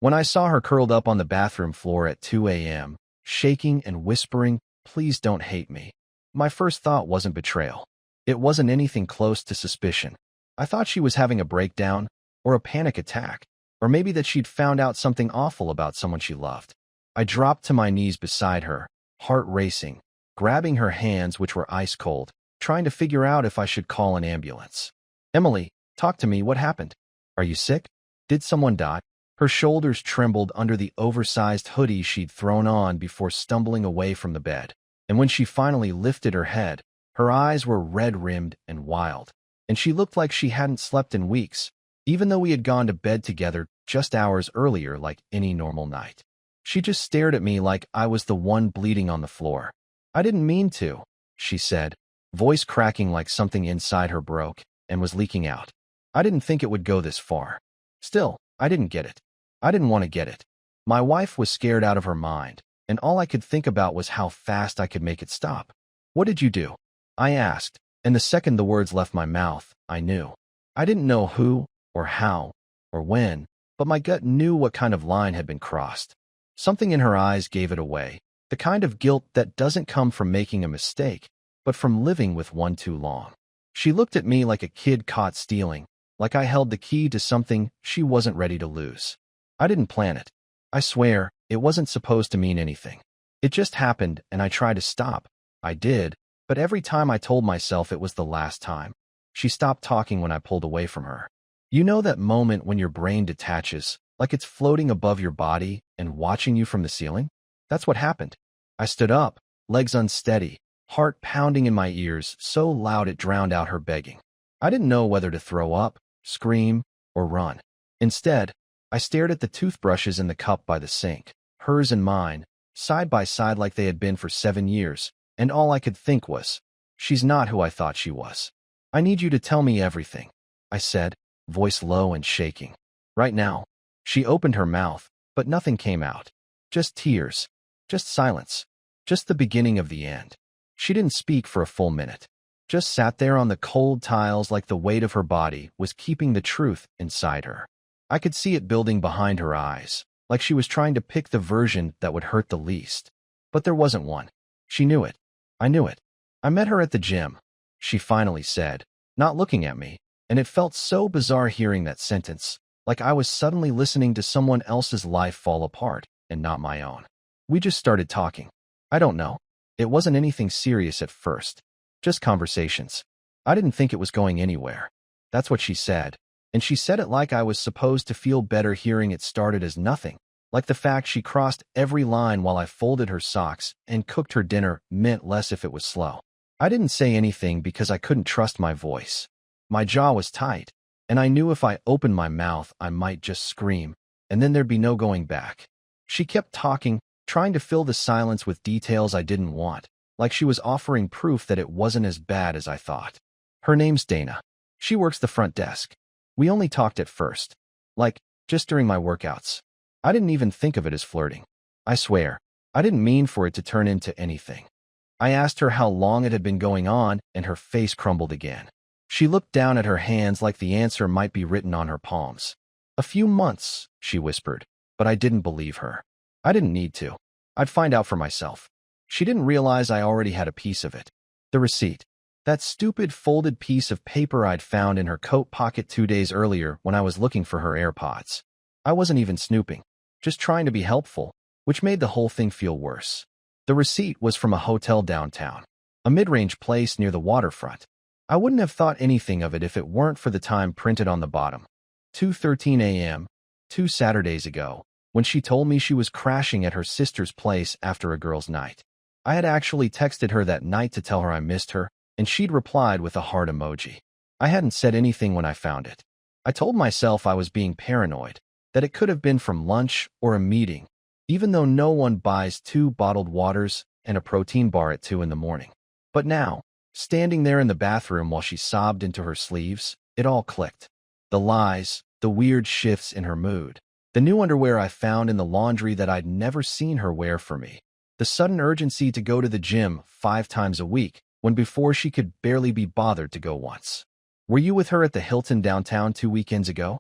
When I saw her curled up on the bathroom floor at 2 a.m., shaking and whispering, "Please don't hate me," my first thought wasn't betrayal. It wasn't anything close to suspicion. I thought she was having a breakdown, or a panic attack, or maybe that she'd found out something awful about someone she loved. I dropped to my knees beside her, heart racing, grabbing her hands, which were ice cold, trying to figure out if I should call an ambulance. "Emily, talk to me. What happened? Are you sick? Did someone die?" Her shoulders trembled under the oversized hoodie she'd thrown on before stumbling away from the bed. And when she finally lifted her head, her eyes were red-rimmed and wild, and she looked like she hadn't slept in weeks, even though we had gone to bed together just hours earlier like any normal night. She just stared at me like I was the one bleeding on the floor. "I didn't mean to," she said, voice cracking like something inside her broke and was leaking out. "I didn't think it would go this far." Still, I didn't get it. I didn't want to get it. My wife was scared out of her mind, and all I could think about was how fast I could make it stop. "What did you do?" I asked, and the second the words left my mouth, I knew. I didn't know who, or how, or when, but my gut knew what kind of line had been crossed. Something in her eyes gave it away, the kind of guilt that doesn't come from making a mistake, but from living with one too long. She looked at me like a kid caught stealing, like I held the key to something she wasn't ready to lose. "I didn't plan it. I swear, it wasn't supposed to mean anything. It just happened, and I tried to stop. I did, but every time I told myself it was the last time." She stopped talking when I pulled away from her. You know that moment when your brain detaches, like it's floating above your body and watching you from the ceiling? That's what happened. I stood up, legs unsteady, heart pounding in my ears so loud it drowned out her begging. I didn't know whether to throw up, scream, or run. Instead, I stared at the toothbrushes in the cup by the sink, hers and mine, side by side like they had been for 7 years, and all I could think was, "She's not who I thought she was. I need you to tell me everything," I said, voice low and shaking. "Right now." She opened her mouth, but nothing came out. Just tears, just silence, just the beginning of the end. She didn't speak for a full minute, just sat there on the cold tiles like the weight of her body was keeping the truth inside her. I could see it building behind her eyes, like she was trying to pick the version that would hurt the least. But there wasn't one. She knew it. I knew it. "I met her at the gym," she finally said, not looking at me, and it felt so bizarre hearing that sentence, like I was suddenly listening to someone else's life fall apart and not my own. "We just started talking. I don't know. It wasn't anything serious at first. Just conversations. I didn't think it was going anywhere." That's what she said. And she said it like I was supposed to feel better hearing it started as nothing, like the fact she crossed every line while I folded her socks and cooked her dinner meant less if it was slow. I didn't say anything because I couldn't trust my voice. My jaw was tight, and I knew if I opened my mouth I might just scream, and then there'd be no going back. She kept talking, trying to fill the silence with details I didn't want, like she was offering proof that it wasn't as bad as I thought. "Her name's Dana. She works the front desk. We only talked at first, like, just during my workouts. I didn't even think of it as flirting. I swear, I didn't mean for it to turn into anything." I asked her how long it had been going on, and her face crumbled again. She looked down at her hands like the answer might be written on her palms. "A few months," she whispered, but I didn't believe her. I didn't need to. I'd find out for myself. She didn't realize I already had a piece of it. The receipt. That stupid folded piece of paper I'd found in her coat pocket 2 days earlier when I was looking for her AirPods. I wasn't even snooping, just trying to be helpful, which made the whole thing feel worse. The receipt was from a hotel downtown, a mid-range place near the waterfront. I wouldn't have thought anything of it if it weren't for the time printed on the bottom. 2:13 a.m., 2 Saturdays ago, when she told me she was crashing at her sister's place after a girls' night. I had actually texted her that night to tell her I missed her, and she'd replied with a heart emoji. I hadn't said anything when I found it. I told myself I was being paranoid, that it could have been from lunch or a meeting, even though no one buys 2 bottled waters and a protein bar at 2 in the morning. But now, standing there in the bathroom while she sobbed into her sleeves, it all clicked. The lies, the weird shifts in her mood, the new underwear I found in the laundry that I'd never seen her wear for me, the sudden urgency to go to the gym 5 times a week, when before she could barely be bothered to go once. "Were you with her at the Hilton downtown 2 weekends ago?"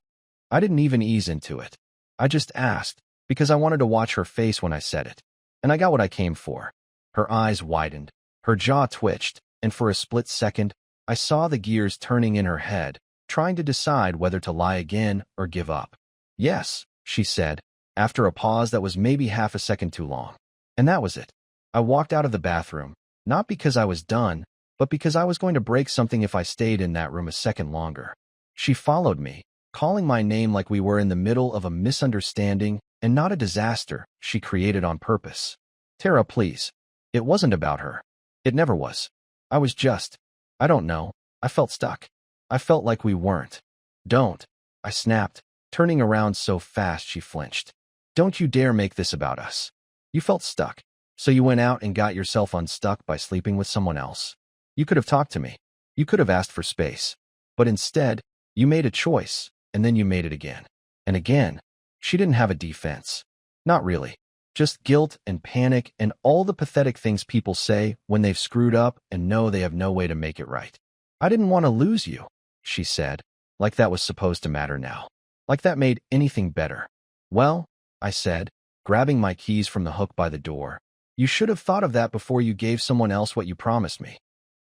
I didn't even ease into it. I just asked, because I wanted to watch her face when I said it. And I got what I came for. Her eyes widened, her jaw twitched, and for a split second, I saw the gears turning in her head, trying to decide whether to lie again or give up. Yes, she said, after a pause that was maybe half a second too long. And that was it. I walked out of the bathroom, not because I was done, but because I was going to break something if I stayed in that room a second longer. She followed me, calling my name like we were in the middle of a misunderstanding and not a disaster she created on purpose. Tara, please. It wasn't about her. It never was. I was just, I don't know, I felt stuck. I felt like we weren't. Don't, I snapped, turning around so fast she flinched. Don't you dare make this about us. You felt stuck, so you went out and got yourself unstuck by sleeping with someone else. You could have talked to me. You could have asked for space. But instead, you made a choice, and then you made it again. And again. She didn't have a defense. Not really. Just guilt and panic and all the pathetic things people say when they've screwed up and know they have no way to make it right. I didn't want to lose you, she said, like that was supposed to matter now. Like that made anything better. Well, I said, grabbing my keys from the hook by the door, you should have thought of that before you gave someone else what you promised me.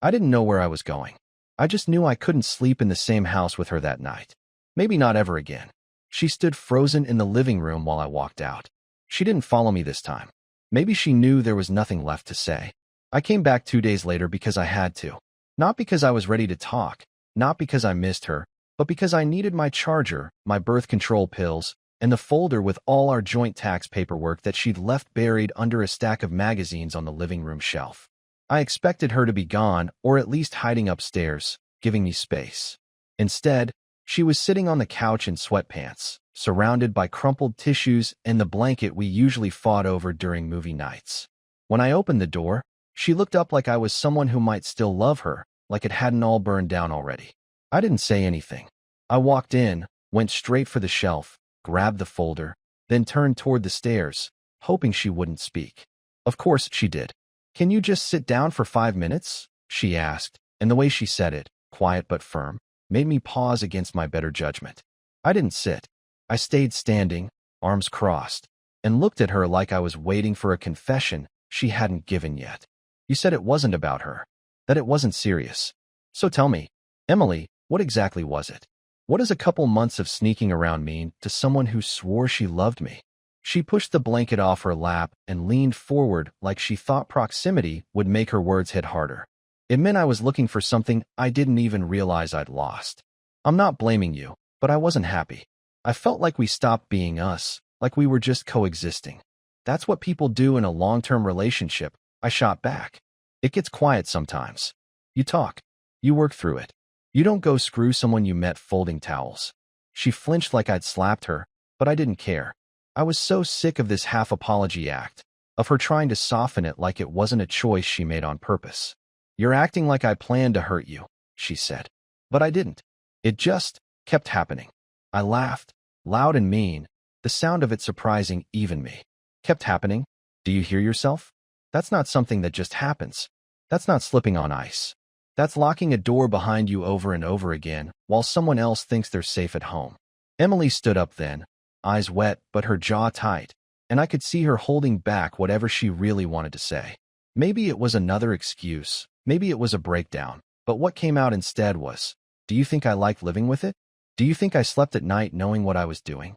I didn't know where I was going. I just knew I couldn't sleep in the same house with her that night. Maybe not ever again. She stood frozen in the living room while I walked out. She didn't follow me this time. Maybe she knew there was nothing left to say. I came back 2 days later because I had to. Not because I was ready to talk, not because I missed her, but because I needed my charger, my birth control pills, and the folder with all our joint tax paperwork that she'd left buried under a stack of magazines on the living room shelf. I expected her to be gone, or at least hiding upstairs, giving me space. Instead, she was sitting on the couch in sweatpants, surrounded by crumpled tissues and the blanket we usually fought over during movie nights. When I opened the door, she looked up like I was someone who might still love her, like it hadn't all burned down already. I didn't say anything. I walked in, went straight for the shelf, grabbed the folder, then turned toward the stairs, hoping she wouldn't speak. Of course she did. "Can you just sit down for 5 minutes?" she asked, and the way she said it, quiet but firm, made me pause against my better judgment. I didn't sit. I stayed standing, arms crossed, and looked at her like I was waiting for a confession she hadn't given yet. "You said it wasn't about her, that it wasn't serious. So tell me, Emily, what exactly was it? What does a couple months of sneaking around mean to someone who swore she loved me?" She pushed the blanket off her lap and leaned forward like she thought proximity would make her words hit harder. It meant I was looking for something I didn't even realize I'd lost. "I'm not blaming you, but I wasn't happy. I felt like we stopped being us, like we were just coexisting. That's what people do in a long-term relationship," I shot back. "It gets quiet sometimes. You talk. You work through it. You don't go screw someone you met folding towels." She flinched like I'd slapped her, but I didn't care. I was so sick of this half-apology act, of her trying to soften it like it wasn't a choice she made on purpose. "You're acting like I planned to hurt you," she said. But I didn't. It just kept happening. I laughed, loud and mean, the sound of it surprising even me. "Kept happening? Do you hear yourself? That's not something that just happens. That's not slipping on ice. That's locking a door behind you over and over again while someone else thinks they're safe at home." Emily stood up then, eyes wet but her jaw tight, and I could see her holding back whatever she really wanted to say. Maybe it was another excuse, maybe it was a breakdown, but what came out instead was, "Do you think I like living with it? Do you think I slept at night knowing what I was doing?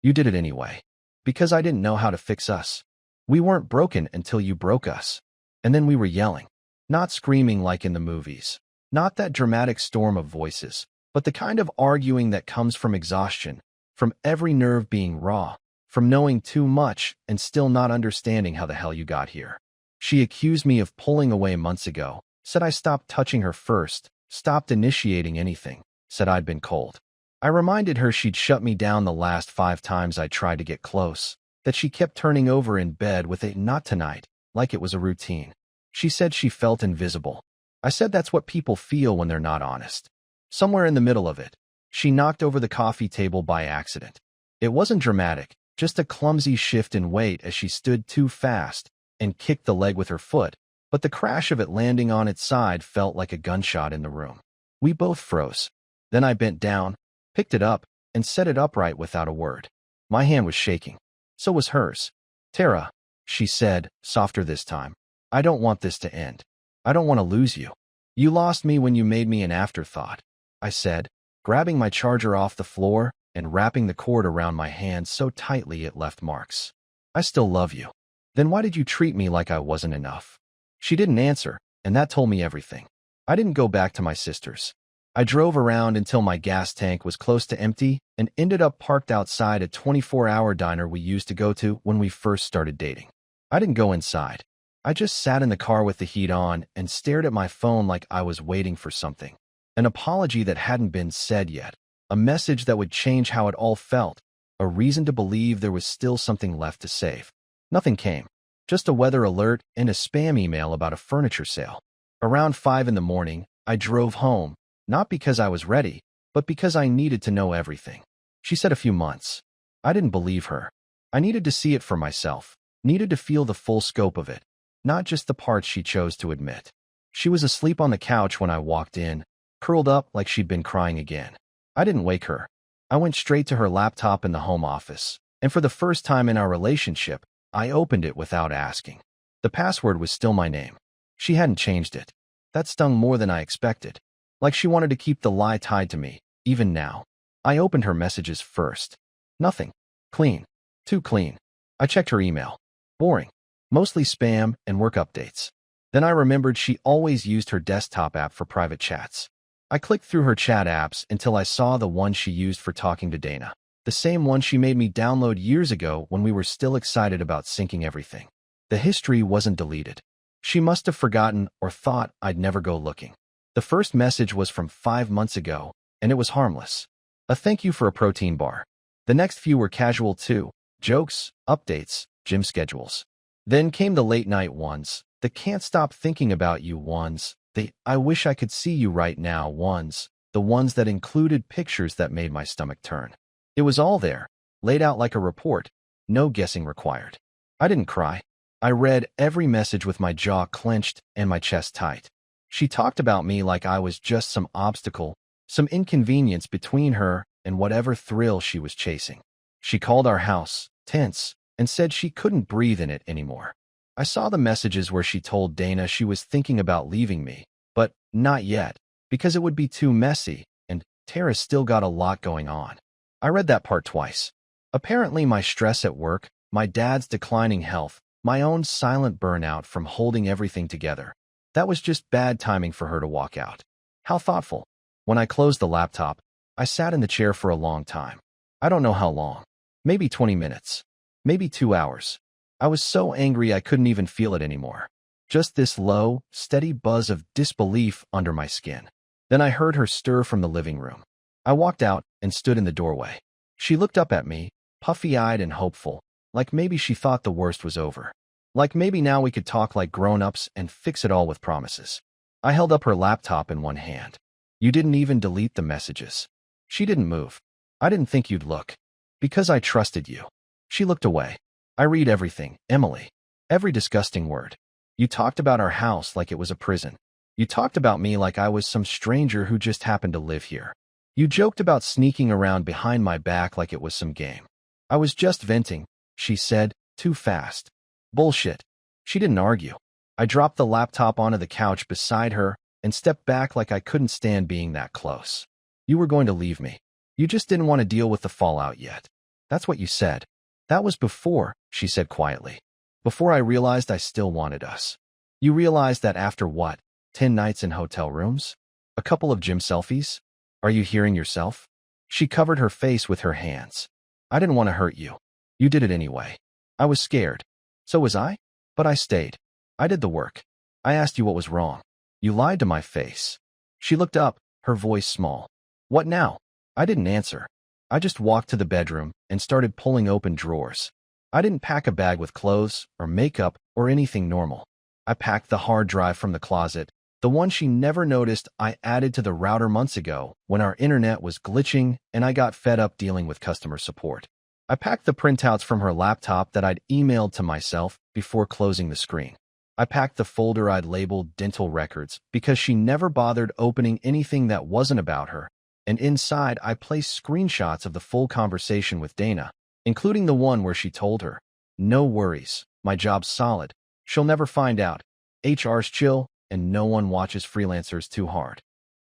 You did it anyway. Because I didn't know how to fix us. We weren't broken until you broke us." And then we were yelling. Not screaming like in the movies. Not that dramatic storm of voices, but the kind of arguing that comes from exhaustion, from every nerve being raw, from knowing too much and still not understanding how the hell you got here. She accused me of pulling away months ago, said I stopped touching her first, stopped initiating anything, said I'd been cold. I reminded her she'd shut me down the last 5 times I tried to get close, that she kept turning over in bed with a "not tonight," like it was a routine. She said she felt invisible. I said that's what people feel when they're not honest. Somewhere in the middle of it, she knocked over the coffee table by accident. It wasn't dramatic, just a clumsy shift in weight as she stood too fast and kicked the leg with her foot, but the crash of it landing on its side felt like a gunshot in the room. We both froze. Then I bent down, picked it up, and set it upright without a word. My hand was shaking. So was hers. Tara, she said, softer this time. I don't want this to end. I don't want to lose you. You lost me when you made me an afterthought, I said, grabbing my charger off the floor and wrapping the cord around my hand so tightly it left marks. I still love you. Then why did you treat me like I wasn't enough? She didn't answer, and that told me everything. I didn't go back to my sister's. I drove around until my gas tank was close to empty and ended up parked outside a 24-hour diner we used to go to when we first started dating. I didn't go inside. I just sat in the car with the heat on and stared at my phone like I was waiting for something. An apology that hadn't been said yet. A message that would change how it all felt. A reason to believe there was still something left to save. Nothing came. Just a weather alert and a spam email about a furniture sale. Around 5 in the morning, I drove home, not because I was ready, but because I needed to know everything. She said a few months. I didn't believe her. I needed to see it for myself, needed to feel the full scope of it, not just the parts she chose to admit. She was asleep on the couch when I walked in, curled up like she'd been crying again. I didn't wake her. I went straight to her laptop in the home office, and for the first time in our relationship, I opened it without asking. The password was still my name. She hadn't changed it. That stung more than I expected. Like she wanted to keep the lie tied to me, even now. I opened her messages first. Nothing. Clean. Too clean. I checked her email. Boring. Mostly spam and work updates. Then I remembered she always used her desktop app for private chats. I clicked through her chat apps until I saw the one she used for talking to Dana. The same one she made me download years ago when we were still excited about syncing everything. The history wasn't deleted. She must have forgotten or thought I'd never go looking. The first message was from 5 months ago, and it was harmless. A thank you for a protein bar. The next few were casual too. Jokes, updates, gym schedules. Then came the late night ones, the can't stop thinking about you ones, the I wish I could see you right now ones, the ones that included pictures that made my stomach turn. It was all there, laid out like a report, no guessing required. I didn't cry. I read every message with my jaw clenched and my chest tight. She talked about me like I was just some obstacle, some inconvenience between her and whatever thrill she was chasing. She called our house, tense, and said she couldn't breathe in it anymore. I saw the messages where she told Dana she was thinking about leaving me, but not yet, because it would be too messy, and Tara's still got a lot going on. I read that part twice. Apparently my stress at work, my dad's declining health, my own silent burnout from holding everything together. That was just bad timing for her to walk out. How thoughtful. When I closed the laptop, I sat in the chair for a long time. I don't know how long. Maybe 20 minutes. Maybe 2 hours. I was so angry I couldn't even feel it anymore. Just this low, steady buzz of disbelief under my skin. Then I heard her stir from the living room. I walked out and stood in the doorway. She looked up at me, puffy-eyed and hopeful, like maybe she thought the worst was over. Like maybe now we could talk like grown-ups and fix it all with promises. I held up her laptop in one hand. You didn't even delete the messages. She didn't move. I didn't think you'd look. Because I trusted you. She looked away. I read everything, Emily. Every disgusting word. You talked about our house like it was a prison. You talked about me like I was some stranger who just happened to live here. You joked about sneaking around behind my back like it was some game. I was just venting, she said, too fast. Bullshit. She didn't argue. I dropped the laptop onto the couch beside her and stepped back like I couldn't stand being that close. You were going to leave me. You just didn't want to deal with the fallout yet. That's what you said. That was before, she said quietly. Before I realized I still wanted us. You realized that after what? 10 nights in hotel rooms? A couple of gym selfies? Are you hearing yourself? She covered her face with her hands. I didn't want to hurt you. You did it anyway. I was scared. So was I? But I stayed. I did the work. I asked you what was wrong. You lied to my face. She looked up, her voice small. What now? I didn't answer. I just walked to the bedroom and started pulling open drawers. I didn't pack a bag with clothes or makeup or anything normal. I packed the hard drive from the closet, the one she never noticed I added to the router months ago when our internet was glitching and I got fed up dealing with customer support. I packed the printouts from her laptop that I'd emailed to myself before closing the screen. I packed the folder I'd labeled dental records because she never bothered opening anything that wasn't about her, and inside I placed screenshots of the full conversation with Dana, including the one where she told her, "No worries, my job's solid. She'll never find out. HR's chill, and no one watches freelancers too hard."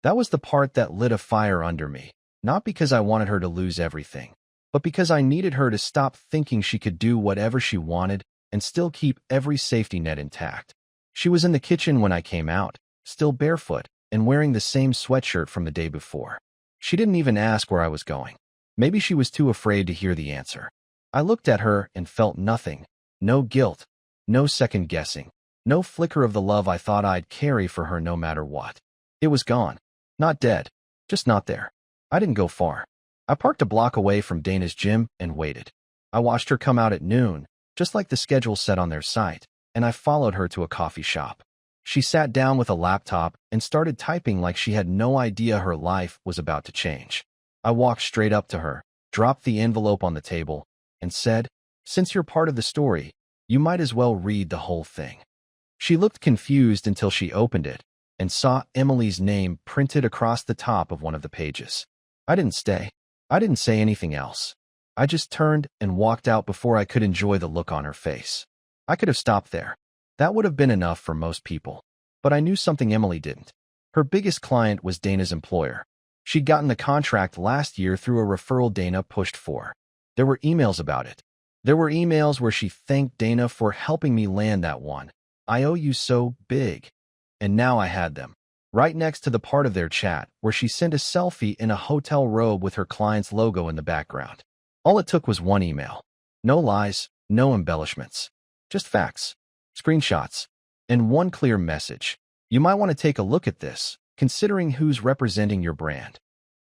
That was the part that lit a fire under me, not because I wanted her to lose everything, but because I needed her to stop thinking she could do whatever she wanted and still keep every safety net intact. She was in the kitchen when I came out, still barefoot and wearing the same sweatshirt from the day before. She didn't even ask where I was going. Maybe she was too afraid to hear the answer. I looked at her and felt nothing. No guilt, no second guessing, no flicker of the love I thought I'd carry for her no matter what. It was gone. Not dead, just not there. I didn't go far. I parked a block away from Dana's gym and waited. I watched her come out at noon, just like the schedule said on their site, and I followed her to a coffee shop. She sat down with a laptop and started typing like she had no idea her life was about to change. I walked straight up to her, dropped the envelope on the table, and said, "Since you're part of the story, you might as well read the whole thing." She looked confused until she opened it and saw Emily's name printed across the top of one of the pages. I didn't stay. I didn't say anything else. I just turned and walked out before I could enjoy the look on her face. I could have stopped there. That would have been enough for most people. But I knew something Emily didn't. Her biggest client was Dana's employer. She'd gotten the contract last year through a referral Dana pushed for. There were emails about it. There were emails where she thanked Dana for helping me land that one. "I owe you so big." And now I had them. Right next to the part of their chat where she sent a selfie in a hotel robe with her client's logo in the background. All it took was one email. No lies, no embellishments. Just facts, screenshots, and one clear message. "You might want to take a look at this, considering who's representing your brand."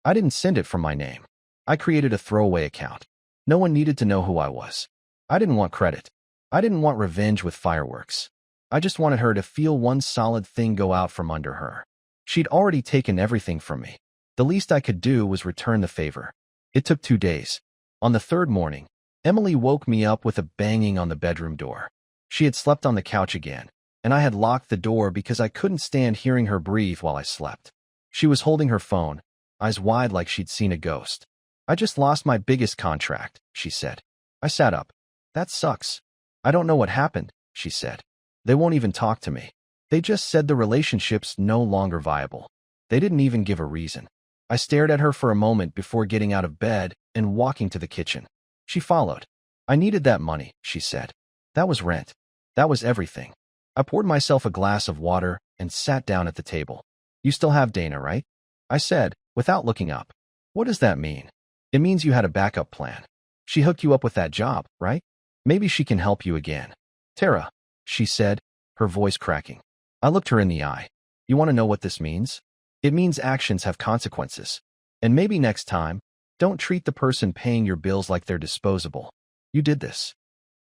I didn't send it from my name. I created a throwaway account. No one needed to know who I was. I didn't want credit. I didn't want revenge with fireworks. I just wanted her to feel one solid thing go out from under her. She'd already taken everything from me. The least I could do was return the favor. It took 2 days. On the third morning, Emily woke me up with a banging on the bedroom door. She had slept on the couch again, and I had locked the door because I couldn't stand hearing her breathe while I slept. She was holding her phone, eyes wide like she'd seen a ghost. "I just lost my biggest contract," she said. I sat up. "That sucks." "I don't know what happened," she said. "They won't even talk to me. They just said the relationship's no longer viable." They didn't even give a reason. I stared at her for a moment before getting out of bed and walking to the kitchen. She followed. "I needed that money," she said. "That was rent. That was everything." I poured myself a glass of water and sat down at the table. "You still have Dana, right?" I said, without looking up. "What does that mean?" "It means you had a backup plan. She hooked you up with that job, right? Maybe she can help you again." "Tara," she said, her voice cracking. I looked her in the eye. "You want to know what this means? It means actions have consequences. And maybe next time, don't treat the person paying your bills like they're disposable. You did this."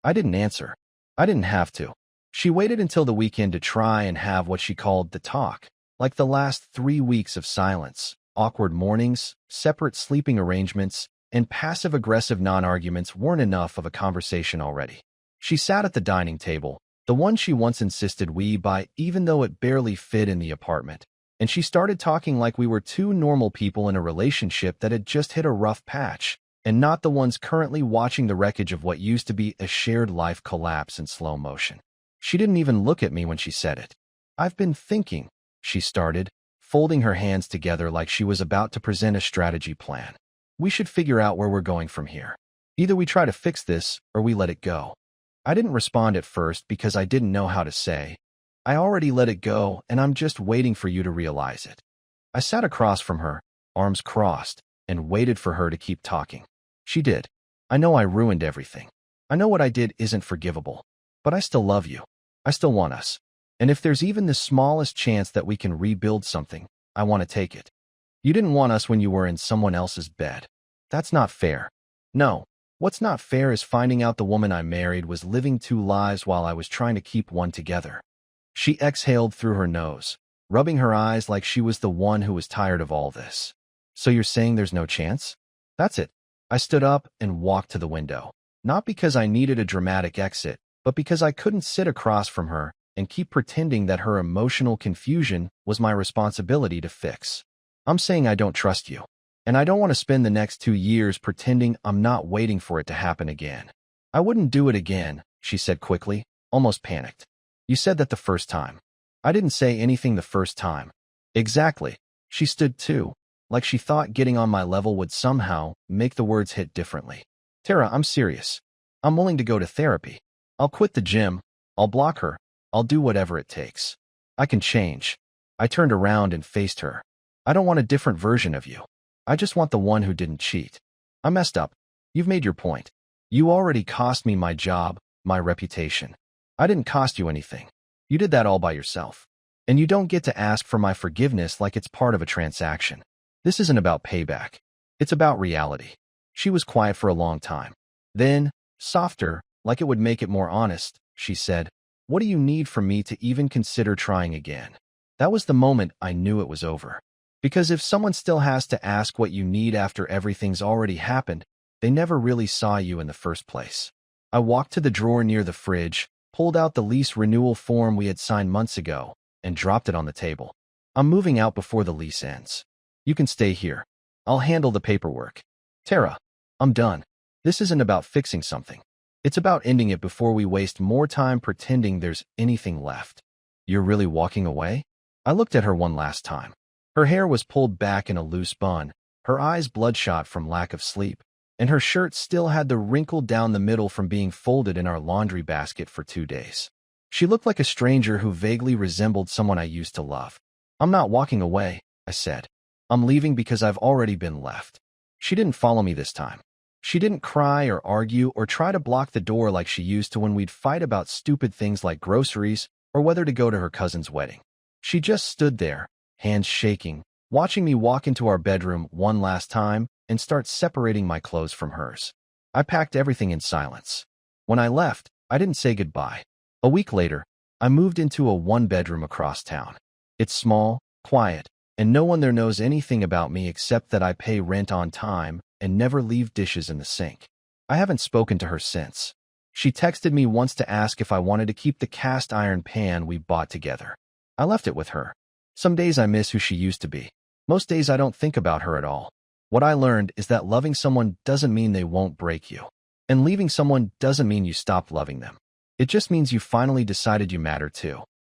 I didn't answer. I didn't have to. She waited until the weekend to try and have what she called the talk, like the last 3 weeks of silence, awkward mornings, separate sleeping arrangements, and passive-aggressive non-arguments weren't enough of a conversation already. She sat at the dining table, the one she once insisted we buy even though it barely fit in the apartment, and she started talking like we were two normal people in a relationship that had just hit a rough patch, and not the ones currently watching the wreckage of what used to be a shared life collapse in slow motion. She didn't even look at me when she said it. "I've been thinking," she started, folding her hands together like she was about to present a strategy plan. "We should figure out where we're going from here. Either we try to fix this or we let it go." I didn't respond at first because I didn't know how to say, "I already let it go and I'm just waiting for you to realize it." I sat across from her, arms crossed, and waited for her to keep talking. She did. "I know I ruined everything. I know what I did isn't forgivable. But I still love you. I still want us. And if there's even the smallest chance that we can rebuild something, I want to take it. You didn't want us when you were in someone else's bed. That's not fair. No. What's not fair is finding out the woman I married was living 2 lives while I was trying to keep one together." She exhaled through her nose, rubbing her eyes like she was the one who was tired of all this. "So you're saying there's no chance?" "That's it." I stood up and walked to the window, not because I needed a dramatic exit, but because I couldn't sit across from her and keep pretending that her emotional confusion was my responsibility to fix. "I'm saying I don't trust you." And I don't want to spend the next 2 years pretending I'm not waiting for it to happen again. I wouldn't do it again, she said quickly, almost panicked. You said that the first time. I didn't say anything the first time. Exactly. She stood too, like she thought getting on my level would somehow make the words hit differently. Tara, I'm serious. I'm willing to go to therapy. I'll quit the gym. I'll block her. I'll do whatever it takes. I can change. I turned around and faced her. I don't want a different version of you. I just want the one who didn't cheat. I messed up. You've made your point. You already cost me my job, my reputation. I didn't cost you anything. You did that all by yourself. And you don't get to ask for my forgiveness like it's part of a transaction. This isn't about payback. It's about reality. She was quiet for a long time. Then, softer, like it would make it more honest, she said, "What do you need from me to even consider trying again?" That was the moment I knew it was over. Because if someone still has to ask what you need after everything's already happened, they never really saw you in the first place. I walked to the drawer near the fridge, pulled out the lease renewal form we had signed months ago, and dropped it on the table. I'm moving out before the lease ends. You can stay here. I'll handle the paperwork. Tara, I'm done. This isn't about fixing something. It's about ending it before we waste more time pretending there's anything left. You're really walking away? I looked at her one last time. Her hair was pulled back in a loose bun, her eyes bloodshot from lack of sleep, and her shirt still had the wrinkle down the middle from being folded in our laundry basket for 2 days. She looked like a stranger who vaguely resembled someone I used to love. I'm not walking away, I said. I'm leaving because I've already been left. She didn't follow me this time. She didn't cry or argue or try to block the door like she used to when we'd fight about stupid things like groceries or whether to go to her cousin's wedding. She just stood there, hands shaking, watching me walk into our bedroom one last time and start separating my clothes from hers. I packed everything in silence. When I left, I didn't say goodbye. A week later, I moved into a one-bedroom across town. It's small, quiet, and no one there knows anything about me except that I pay rent on time and never leave dishes in the sink. I haven't spoken to her since. She texted me once to ask if I wanted to keep the cast iron pan we bought together. I left it with her. Some days I miss who she used to be. Most days I don't think about her at all. What I learned is that loving someone doesn't mean they won't break you. And leaving someone doesn't mean you stop loving them. It just means you finally decided you matter too.